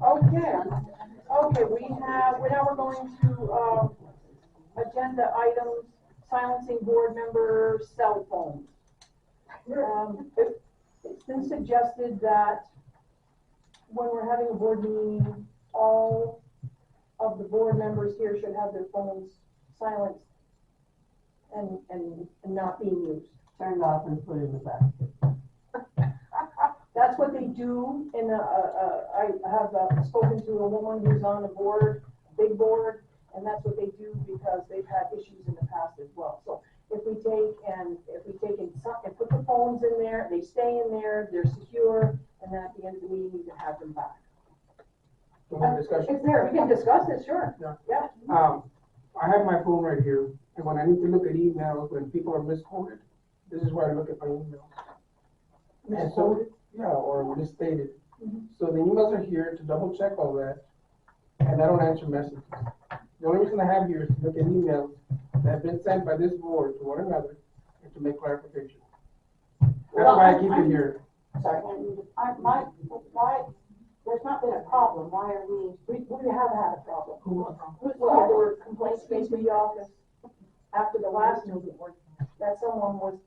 Okay, now we're going to, agenda items, silencing board member cell phones. It's been suggested that when we're having a board meeting, all of the board members here should have their phones silenced and not being used. Turned off and put in the basket. That's what they do, and I have spoken to a woman who's on the board, big board, and that's what they do because they've had issues in the past as well. So if we take and put the phones in there, they stay in there, they're secure, and then at the end of the meeting, you can have them back. Discussion. It's there, we can discuss it, sure. Yeah. I have my phone right here, and when I need to look at emails, when people are misquoted, this is where I look at my emails. And so, yeah, or misstated. So the emails are here to double check all that, and I don't answer messages. The only reason I have here is to look at emails that have been sent by this board to one another and to make clarification. That's why I keep it here. Sorry, why, there's not been a problem, why are we have had a problem. Who? Well, there were complaints made to the office after the last meeting that someone was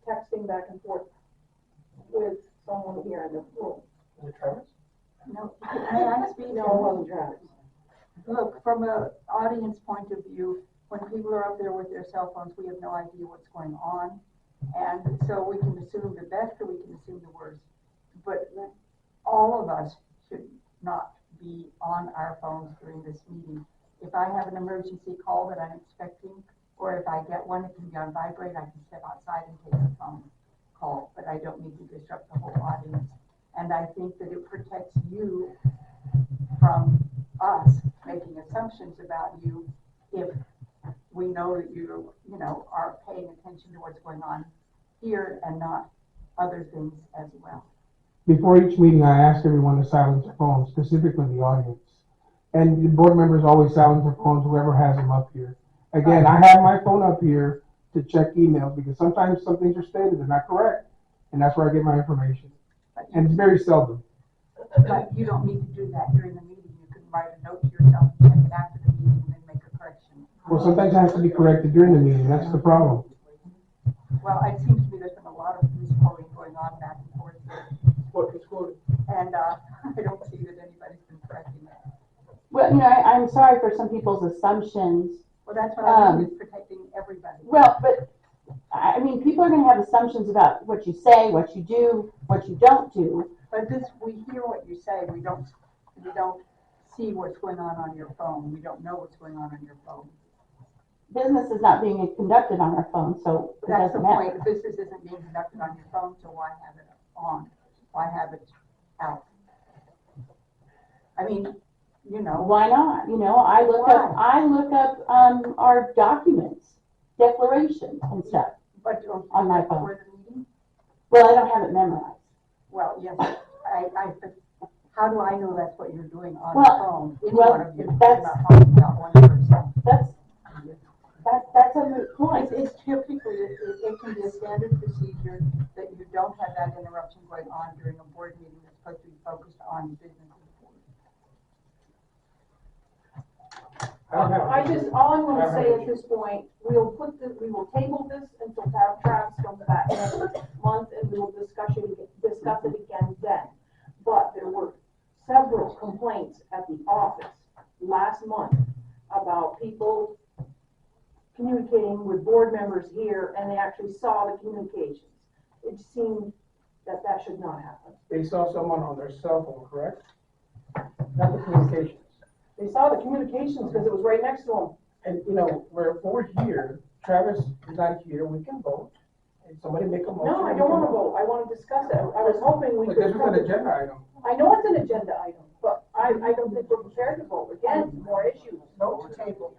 texting back and forth with someone here in the room. Was it Travis? No, may I speak? No, it wasn't Travis. Look, from an audience point of view, when people are up there with their cell phones, we have no idea what's going on. And so we can assume the best or we can assume the worst. But all of us should not be on our phones during this meeting. If I have an emergency call that I'm expecting, or if I get one, it can be on vibrate, I can step outside and take the phone call, but I don't need to disrupt the whole audience. And I think that it protects you from us making assumptions about you if we know that you are paying attention to what's going on here and not other things as well. Before each meeting, I ask everyone to silence their phones, specifically the audience. And the board members always silence their phones, whoever has them up here. Again, I have my phone up here to check emails because sometimes some things are stated, they're not correct. And that's where I get my information. And it's very seldom. But you don't need to do that during the meeting. You can write a note to yourself and check it after the meeting and then make a correction. Well, sometimes it has to be corrected during the meeting, that's the problem. Well, it seems to me there's been a lot of misquoting going on back and forth here. What was quoted? And I don't see that anybody's been correcting that. Well, I'm sorry for some people's assumptions. Well, that's what I mean, is protecting everybody. Well, but, I mean, people are going to have assumptions about what you say, what you do, what you don't do. But we hear what you say. We don't see what's going on your phone. We don't know what's going on your phone. Business is not being conducted on our phone, so it That's the doesn't matter. point. Business isn't being conducted on your phone, so why have it on? Why have it out? I mean, Why not? I look up our documents, declarations and stuff. But don't you On my do that phone. before the meeting? Well, I don't have it memorized. Well, yes, how do I know that's what you're doing on Well, your phone? Any well, one of you, I'm that's- not talking about one person. That's a moot point. It's typically, it can be a standard procedure that you don't have that interruption going on during a board meeting that's supposed to be focused on business of the board. All I'm gonna say at this point, we will table this until Travis comes back next month and we will discuss it again then. But there were several complaints at the office last month about people communicating with board members here and they actually saw the communications. It seemed that should not happen. They saw someone on their cell phone, correct? Not the communications. They saw the communications because it was right next to them. And, we're here, Travis is not here, we can vote. And somebody make a motion. No, I don't want to vote. I want to discuss it. I was hoping we But could. this was an agenda item. I know it's an agenda item, but I don't think we're prepared to vote. Again, more issues. no to table?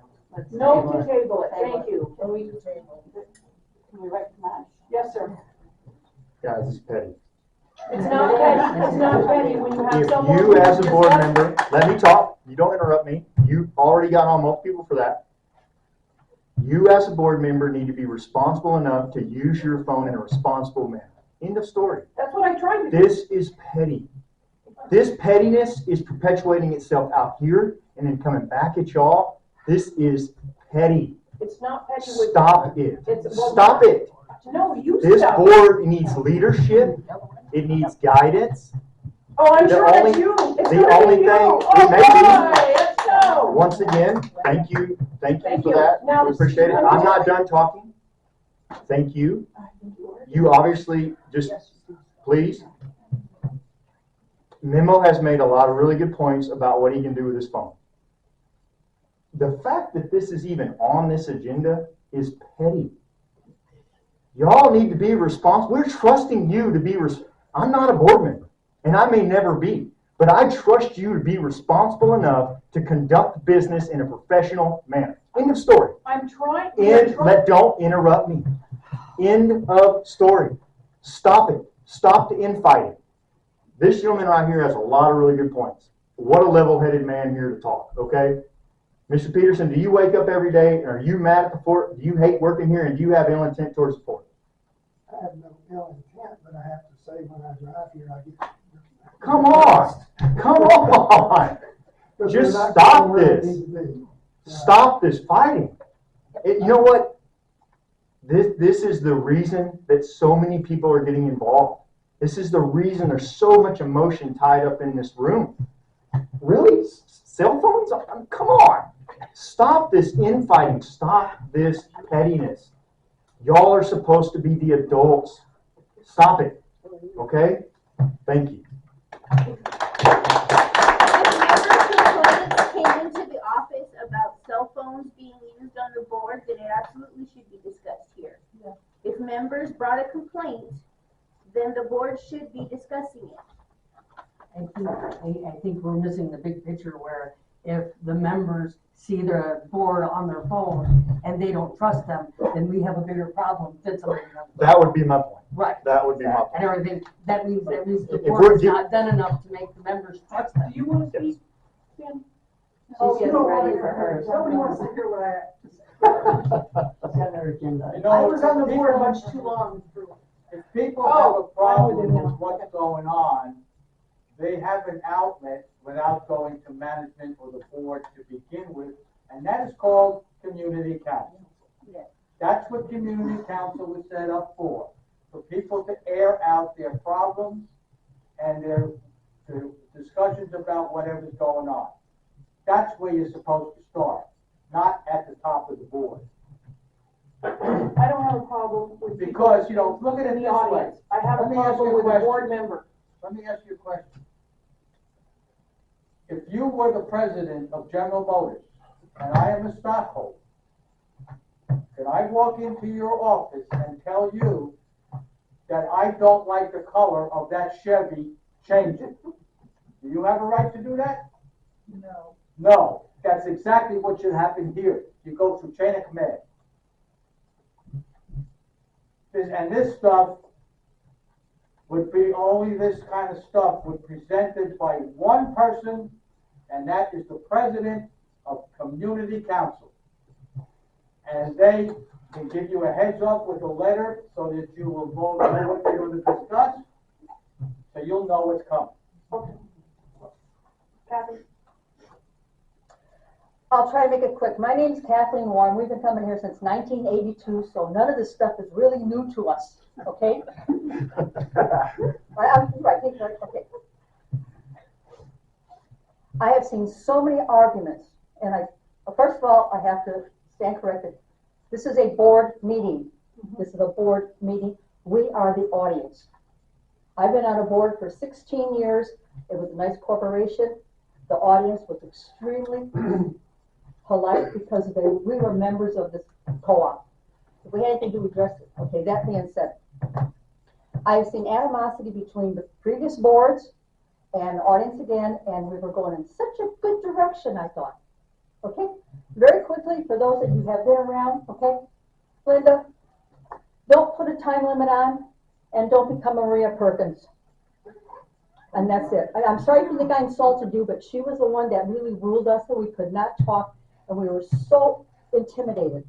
No to table it. Thank you. Can we recognize? Yes, sir. Guys, it's petty. It's not petty. It's not petty when you have If someone. you, as a who board discuss- member, let me talk, you don't interrupt me, you already got on most people for that. You, as a board member, need to be responsible enough to use your phone in a responsible manner. End of story. That's what I tried to do. This is petty. This pettiness is perpetuating itself out here and then coming back at y'all. This is petty. It's not petty with. Stop it. Well, Stop it. No, you This stop. board needs leadership. It needs guidance. Oh, I'm the sure only- that's you. It's the gonna only be you. thing- Oh, it may be. boy, let's go. Once again, thank you Thank for you. that. Now, We appreciate it. I'm not done talking. Thank you. You obviously just, please. Memo has made a lot of really good points about what he can do with his phone. The fact that this is even on this agenda is petty. Y'all need to be responsible. We're trusting you to be I'm not a board member, and I may never be, but I trust you to be responsible enough to conduct business in a professional manner. End of story. I'm trying. Don't interrupt me. End of story. Stop it. Stop the infighting. This gentleman right here has a lot of really good points. What a level-headed man here to talk, okay? Mr. Peterson, do you wake up every day and are you mad at the fort? Do you hate working here and do you have ill intent towards the fort? I have no ill intent, but I have to say when I drive here, I get. Come on. Come on. Because Just we're not stop getting where we this. need to be. Stop this fighting. You know what? This is the reason that so many people are getting involved. This is the reason there's so much emotion tied up in this room. Really? Cell phones? Come on. Stop this infighting. Stop this pettiness. Y'all are supposed to be the adults. Stop it. Okay? Thank you. If member complaints came into the office about cell phones being used on the board, then it absolutely should be discussed here. Yeah. If members brought a complaint, then the board should be discussing it. I think we're missing the big picture where if the members see the board on their phone and they don't trust them, then we have a bigger problem than somebody else. That would be my point. Right. That would be my point. And everything, that means the If board we're is get- not done enough to make the members trust them. Do you want to speak, Sam? She's getting ready want for hers. Somebody wants to hear what I have to say. She's got her agenda. You know, I was on the board people- much too long. If people Oh, have a problem I'm with you now. with what's going on, they have an outlet without going to management or the board to begin with, and that is called community council. Yeah. That's what community council was set up for people to air out their problems and their discussions about whatever's going on. That's where you're supposed to start, not at the top of the board. I don't have a problem with. people Because, you know, look at it in the this way. audience. I have a Let me ask you problem a with a question. board member. Let me ask you a question. If you were the president of General Motors and I am a stockholder, can I walk into your office and tell you that I don't like the color of that Chevy, change it? Do you have a right to do that? No. No. That's exactly what should happen here. You go through chain of command. And this stuff would be only this kind of stuff would presented by one person, and that is the president of community council. And they can give you a heads up with a letter so that you will know what they're going to discuss, so you'll know what's coming. Okay. Kathy? I'll try to make it quick. My name's Kathleen Warren. We've been coming here since 1982, so none of this stuff is really new to us, okay? Right, okay. I have seen so many arguments, and first of all, I have to stand corrected. This is a board meeting. This is a board meeting. We are the audience. I've been on a board for 16 years. It was a nice corporation. The audience was extremely polite because we were members of this co-op. If we had anything to address it, okay, that being said, I've seen animosity between the previous boards and the audience again, and we were going in such a good direction, I thought. Okay, very quickly, for those that you have been around, okay, Linda, don't put a time limit on, and don't become Maria Perkins. And that's it. I'm sorry if you think I insulted you, but she was the one that really ruled us, and we could not talk, and we were so intimidated.